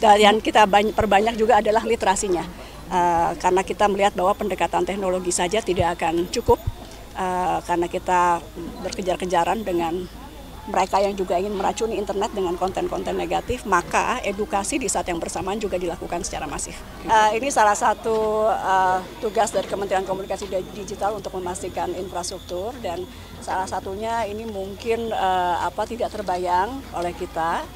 Dan yang kita perbanyak juga adalah literasinya, karena kita melihat bahwa pendekatan teknologi saja tidak akan cukup, karena kita berkejar-kejaran dengan mereka yang juga ingin meracuni internet dengan konten-konten negatif, maka edukasi di saat yang bersamaan juga dilakukan secara masif. Ini salah satu tugas dari Kementerian Komunikasi Digital untuk memastikan infrastruktur, dan salah satunya ini mungkin tidak terbayang oleh kita,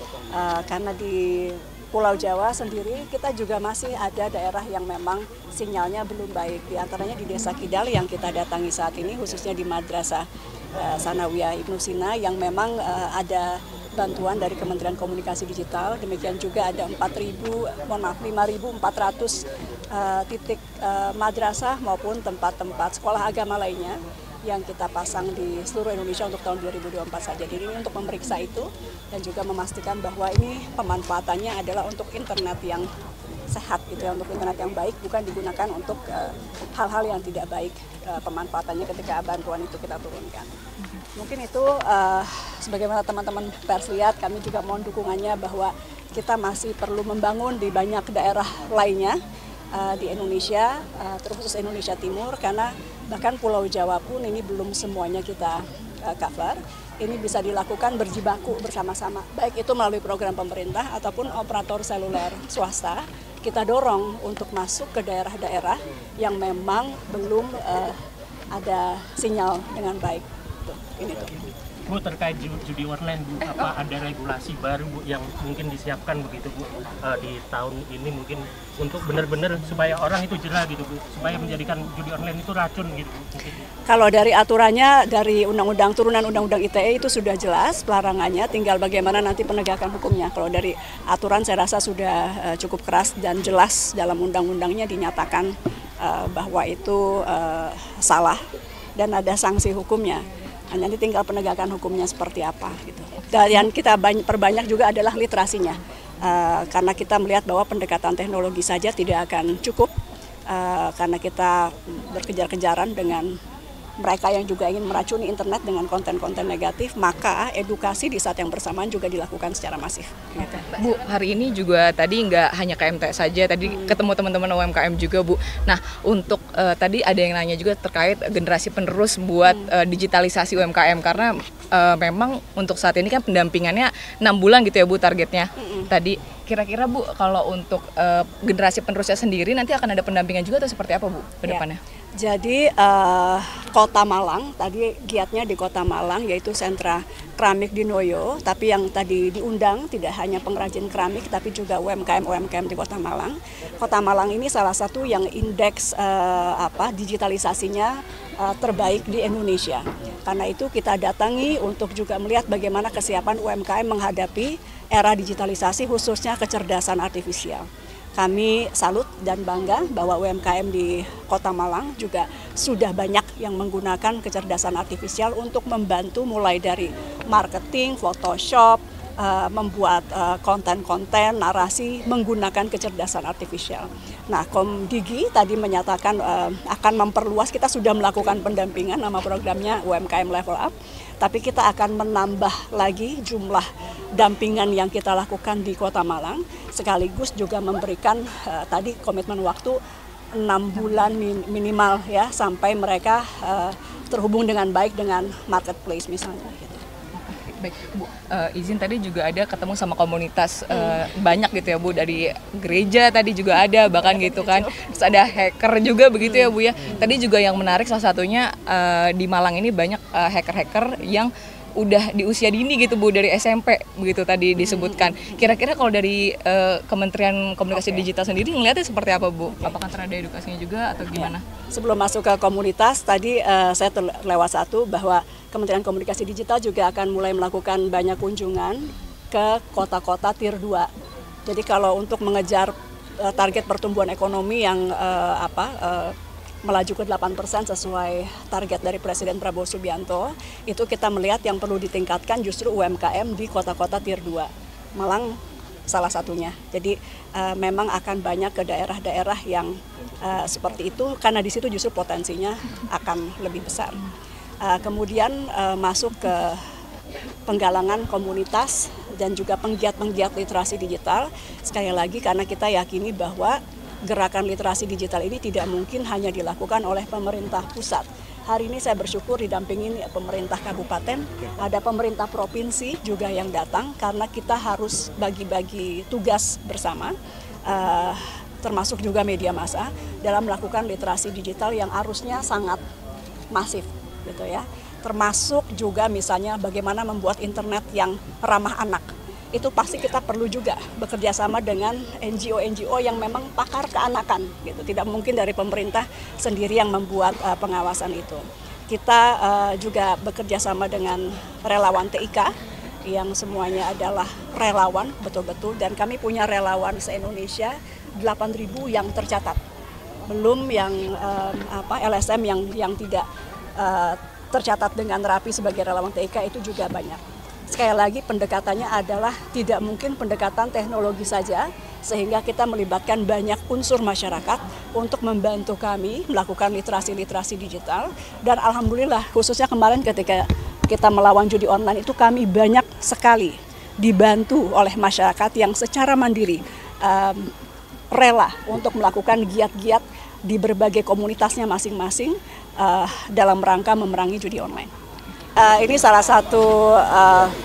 karena di Pulau Jawa sendiri kita juga masih ada daerah yang memang sinyalnya belum baik. Di antaranya di Desa Kidal yang kita datangi saat ini, khususnya di Madrasah Sanawiyah Ibnu Sina, yang memang ada bantuan dari Kementerian Komunikasi Digital. Demikian juga ada 5.400 titik madrasah maupun tempat-tempat sekolah agama lainnya yang kita pasang di seluruh Indonesia untuk tahun 2024 saja. Jadi ini untuk memeriksa itu dan juga memastikan bahwa ini pemanfaatannya adalah untuk internet yang sehat, gitu ya, untuk internet yang baik, bukan digunakan untuk hal-hal yang tidak baik pemanfaatannya ketika bantuan itu kita turunkan. Mungkin itu sebagaimana teman-teman pers lihat, kami juga mohon dukungannya bahwa kita masih perlu membangun di banyak daerah lainnya di Indonesia, terkhusus Indonesia Timur, karena bahkan Pulau Jawa pun ini belum semuanya kita cover. Ini bisa dilakukan berjibaku bersama-sama, baik itu melalui program pemerintah ataupun operator seluler swasta. Kita dorong untuk masuk ke daerah-daerah yang memang belum ada sinyal dengan baik. Ini tuh. Bu, terkait judi online, Bu, apa ada regulasi baru, Bu, yang mungkin disiapkan begitu, Bu, di tahun ini mungkin untuk benar-benar supaya orang itu jerah gitu, Bu, supaya menjadikan judi online itu racun gitu, Bu, mungkin. Kalau dari aturannya, dari turunan undang-undang ITE itu sudah jelas pelarangannya, tinggal bagaimana nanti penegakan hukumnya. Kalau dari aturan saya rasa sudah cukup keras dan jelas dalam undang-undangnya dinyatakan bahwa itu salah dan ada sanksi hukumnya. Nanti tinggal penegakan hukumnya seperti apa gitu. Dan yang kita perbanyak juga adalah literasinya, karena kita melihat bahwa pendekatan teknologi saja tidak akan cukup, karena kita berkejar-kejaran dengan mereka yang juga ingin meracuni internet dengan konten-konten negatif, maka edukasi di saat yang bersamaan juga dilakukan secara masif. Gitu. Bu, hari ini juga tadi nggak hanya KMT saja, tadi ketemu teman-teman UMKM juga, Bu. Nah, untuk tadi ada yang nanya juga terkait generasi penerus buat digitalisasi UMKM, karena memang untuk saat ini kan pendampingannya 6 bulan gitu ya, Bu, targetnya. Tadi kira-kira, Bu, kalau untuk generasi penerusnya sendiri nanti akan ada pendampingan juga atau seperti apa, Bu, ke depannya? Ya. Jadi Kota Malang, tadi giatnya di Kota Malang yaitu sentra keramik di Noyo, tapi yang tadi diundang tidak hanya pengrajin keramik tapi juga UMKM di Kota Malang. Kota Malang ini salah satu yang indeks digitalisasinya terbaik di Indonesia. Karena itu kita datangi untuk juga melihat bagaimana kesiapan UMKM menghadapi era digitalisasi, khususnya kecerdasan artifisial. Kami salut dan bangga bahwa UMKM di Kota Malang juga sudah banyak yang menggunakan kecerdasan artifisial untuk membantu mulai dari marketing, Photoshop, membuat konten-konten, narasi menggunakan kecerdasan artifisial. Nah, Komdigi tadi menyatakan akan memperluas, kita sudah melakukan pendampingan, nama programnya UMKM Level Up, tapi kita akan menambah lagi jumlah dampingan yang kita lakukan di Kota Malang, sekaligus juga memberikan tadi komitmen waktu 6 bulan minimal ya, sampai mereka terhubung dengan baik dengan marketplace misalnya. Baik, Bu, izin tadi juga ada ketemu sama komunitas banyak gitu ya, Bu, dari gereja tadi juga ada bahkan gitu kan, terus ada hacker juga begitu ya, Bu ya. Tadi juga yang menarik salah satunya di Malang ini banyak hacker-hacker yang udah di usia dini gitu, Bu, dari SMP begitu tadi disebutkan. Kira-kira kalau dari Kementerian Komunikasi Digital sendiri ngelihatnya seperti apa, Bu? Apakah ada edukasinya juga atau gimana? Sebelum masuk ke komunitas tadi saya terlewat satu bahwa Kementerian Komunikasi Digital juga akan mulai melakukan banyak kunjungan ke kota-kota Tier 2. Jadi kalau untuk mengejar target pertumbuhan ekonomi yang melaju ke 8% sesuai target dari Presiden Prabowo Subianto, itu kita melihat yang perlu ditingkatkan justru UMKM di kota-kota Tier 2. Malang salah satunya. Jadi memang akan banyak ke daerah-daerah yang seperti itu, karena di situ justru potensinya akan lebih besar. Kemudian masuk ke penggalangan komunitas dan juga penggiat-penggiat literasi digital. Sekali lagi karena kita yakini bahwa gerakan literasi digital ini tidak mungkin hanya dilakukan oleh pemerintah pusat. Hari ini saya bersyukur didampingin pemerintah kabupaten, ada pemerintah provinsi juga yang datang karena kita harus bagi-bagi tugas bersama, termasuk juga media massa dalam melakukan literasi digital yang arusnya sangat masif, gitu ya. Termasuk juga misalnya bagaimana membuat internet yang ramah anak. Itu pasti kita perlu juga bekerja sama dengan NGO yang memang pakar keanakan, gitu. Tidak mungkin dari pemerintah sendiri yang membuat pengawasan itu. Kita juga bekerja sama dengan relawan TIK yang semuanya adalah relawan betul-betul, dan kami punya relawan se-Indonesia 8.000 yang tercatat. Belum yang LSM yang tidak tercatat dengan rapi sebagai relawan TIK itu juga banyak. Sekali lagi pendekatannya adalah tidak mungkin pendekatan teknologi saja, sehingga kita melibatkan banyak unsur masyarakat untuk membantu kami melakukan literasi digital. Dan alhamdulillah khususnya kemarin ketika kita melawan judi online itu kami banyak sekali dibantu oleh masyarakat yang secara mandiri rela untuk melakukan giat-giat di berbagai komunitasnya masing-masing dalam rangka memerangi judi online. Ini salah satu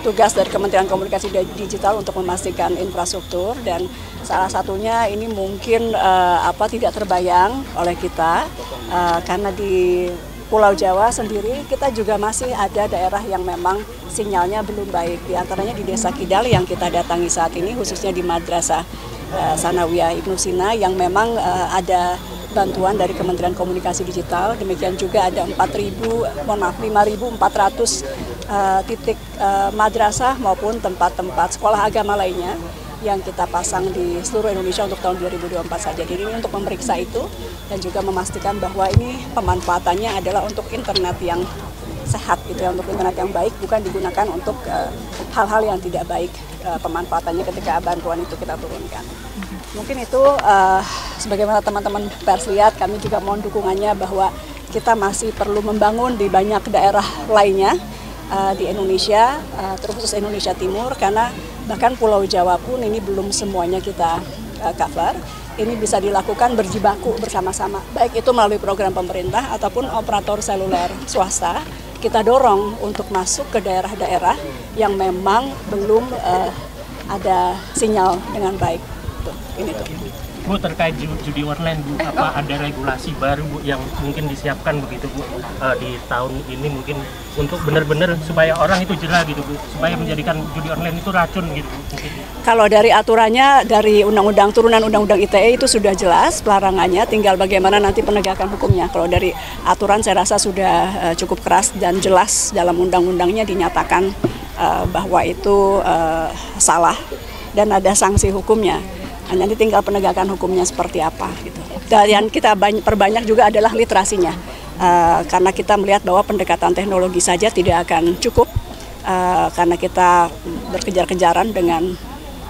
tugas dari Kementerian Komunikasi Digital untuk memastikan infrastruktur, dan salah satunya ini mungkin tidak terbayang oleh kita karena di Pulau Jawa sendiri kita juga masih ada daerah yang memang sinyalnya belum baik. Di antaranya di Desa Kidal yang kita datangi saat ini, khususnya di Madrasah Sanawiyah Ibnu Sina yang memang ada bantuan dari Kementerian Komunikasi Digital. Demikian juga ada 5.400 titik madrasah maupun tempat-tempat sekolah agama lainnya yang kita pasang di seluruh Indonesia untuk tahun 2024 saja. Jadi ini untuk memeriksa itu dan juga memastikan bahwa ini pemanfaatannya adalah untuk internet yang sehat, gitu ya, untuk internet yang baik, bukan digunakan untuk hal-hal yang tidak baik pemanfaatannya ketika bantuan itu kita turunkan. Mungkin itu sebagaimana teman-teman pers lihat, kami juga mohon dukungannya bahwa kita masih perlu membangun di banyak daerah lainnya di Indonesia, terkhusus Indonesia Timur, karena bahkan Pulau Jawa pun ini belum semuanya kita cover. Ini bisa dilakukan berjibaku bersama-sama, baik itu melalui program pemerintah ataupun operator seluler swasta. Kita dorong untuk masuk ke daerah-daerah yang memang belum ada sinyal dengan baik. Ini tuh. Bu, terkait judi online, Bu, apa ada regulasi baru, Bu, yang mungkin disiapkan begitu, Bu, di tahun ini mungkin untuk benar-benar supaya orang itu jerah gitu, Bu, supaya menjadikan judi online itu racun gitu, Bu? Kalau dari aturannya, dari undang-undang turunan undang-undang ITE itu sudah jelas pelarangannya, tinggal bagaimana nanti penegakan hukumnya. Kalau dari aturan saya rasa sudah cukup keras dan jelas dalam undang-undangnya dinyatakan bahwa itu salah dan ada sanksi hukumnya. Nanti tinggal penegakan hukumnya seperti apa gitu. Dan yang kita perbanyak juga adalah literasinya, karena kita melihat bahwa pendekatan teknologi saja tidak akan cukup, karena kita berkejar-kejaran dengan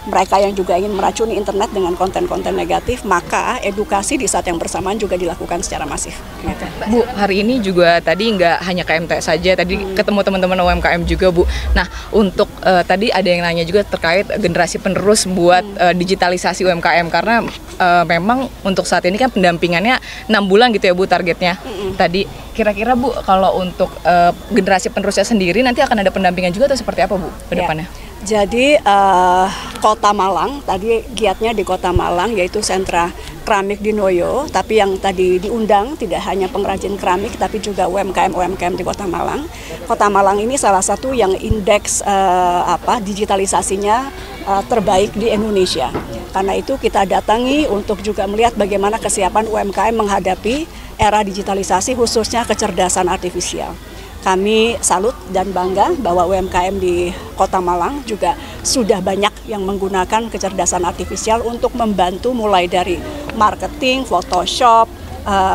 mereka yang juga ingin meracuni internet dengan konten-konten negatif, maka edukasi di saat yang bersamaan juga dilakukan secara masif. Gitu. Bu, hari ini juga tadi nggak hanya KMT saja, tadi ketemu teman-teman UMKM juga, Bu. Nah, untuk tadi ada yang nanya juga terkait generasi penerus buat digitalisasi UMKM, karena memang untuk saat ini kan pendampingannya 6 bulan gitu ya, Bu, targetnya. Tadi kira-kira, Bu, kalau untuk generasi penerusnya sendiri nanti akan ada pendampingan juga atau seperti apa, Bu, ke depannya? Ya. Jadi Kota Malang, tadi giatnya di Kota Malang yaitu sentra keramik di Noyo, tapi yang tadi diundang tidak hanya pengrajin keramik tapi juga UMKM di Kota Malang. Kota Malang ini salah satu yang indeks digitalisasinya terbaik di Indonesia. Karena itu kita datangi untuk juga melihat bagaimana kesiapan UMKM menghadapi era digitalisasi, khususnya kecerdasan artifisial. Kami salut dan bangga bahwa UMKM di Kota Malang juga sudah banyak yang menggunakan kecerdasan artifisial untuk membantu mulai dari marketing, Photoshop,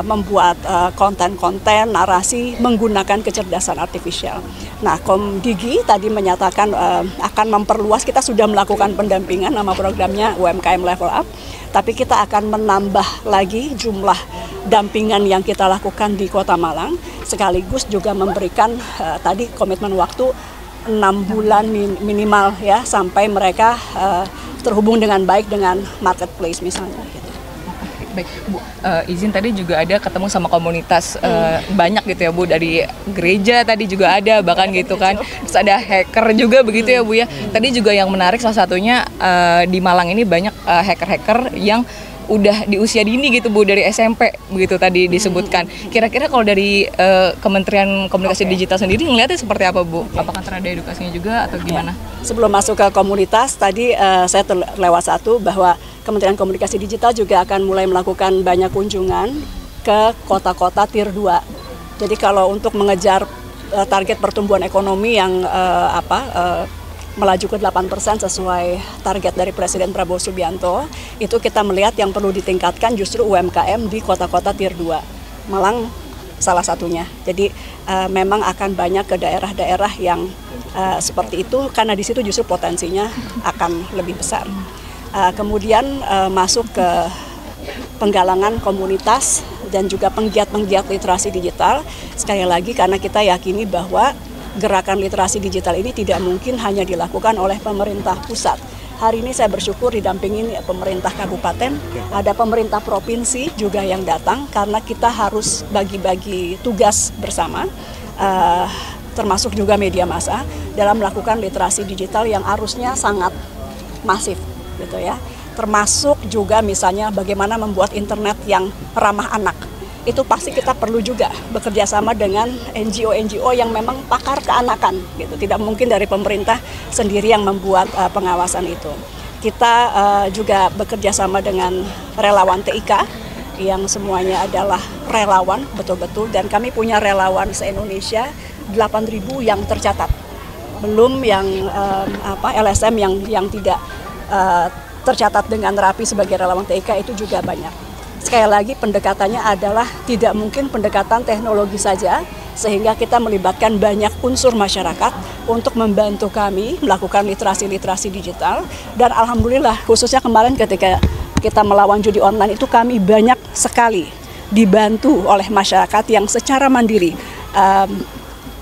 membuat konten-konten, narasi menggunakan kecerdasan artifisial. Nah, Komdigi tadi menyatakan akan memperluas, kita sudah melakukan pendampingan, nama programnya UMKM Level Up, tapi kita akan menambah lagi jumlah dampingan yang kita lakukan di Kota Malang, sekaligus juga memberikan tadi komitmen waktu 6 bulan minimal ya, sampai mereka terhubung dengan baik dengan marketplace misalnya gitu. Baik Bu, izin tadi juga ada ketemu sama komunitas banyak gitu ya Bu, dari gereja tadi juga ada bahkan gitu kan, terus ada hacker juga begitu ya Bu ya. Tadi juga yang menarik salah satunya di Malang ini banyak hacker-hacker yang udah di usia dini gitu Bu, dari SMP begitu tadi disebutkan. Kira-kira kalau dari Kementerian Komunikasi Digital sendiri ngelihatnya seperti apa Bu? Apakah terada edukasinya juga atau gimana? Ya. Sebelum masuk ke komunitas tadi saya terlewat satu bahwa Kementerian Komunikasi Digital juga akan mulai melakukan banyak kunjungan ke kota-kota Tier 2. Jadi kalau untuk mengejar target pertumbuhan ekonomi yang melaju ke 8% sesuai target dari Presiden Prabowo Subianto, itu kita melihat yang perlu ditingkatkan justru UMKM di kota-kota Tier 2. Malang salah satunya. Jadi memang akan banyak ke daerah-daerah yang seperti itu, karena di situ justru potensinya akan lebih besar. Kemudian masuk ke penggalangan komunitas dan juga penggiat-penggiat literasi digital. Sekali lagi karena kita yakini bahwa gerakan literasi digital ini tidak mungkin hanya dilakukan oleh pemerintah pusat. Hari ini saya bersyukur didampingin pemerintah kabupaten, ada pemerintah provinsi juga yang datang karena kita harus bagi-bagi tugas bersama, termasuk juga media massa dalam melakukan literasi digital yang arusnya sangat masif, gitu ya. Termasuk juga misalnya bagaimana membuat internet yang ramah anak. Itu pasti kita perlu juga bekerja sama dengan NGO-NGO yang memang pakar keanakan gitu. Tidak mungkin dari pemerintah sendiri yang membuat pengawasan itu. Kita juga bekerja sama dengan relawan TIK yang semuanya adalah relawan betul-betul, dan kami punya relawan se-Indonesia 8.000 yang tercatat. Belum yang LSM yang tidak tercatat dengan rapi sebagai relawan TIK itu juga banyak. Sekali lagi pendekatannya adalah tidak mungkin pendekatan teknologi saja, sehingga kita melibatkan banyak unsur masyarakat untuk membantu kami melakukan literasi digital. Dan alhamdulillah khususnya kemarin ketika kita melawan judi online itu kami banyak sekali dibantu oleh masyarakat yang secara mandiri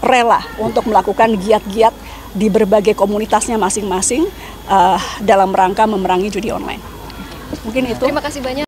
rela untuk melakukan giat-giat di berbagai komunitasnya masing-masing dalam rangka memerangi judi online. Mungkin itu. Terima kasih banyak.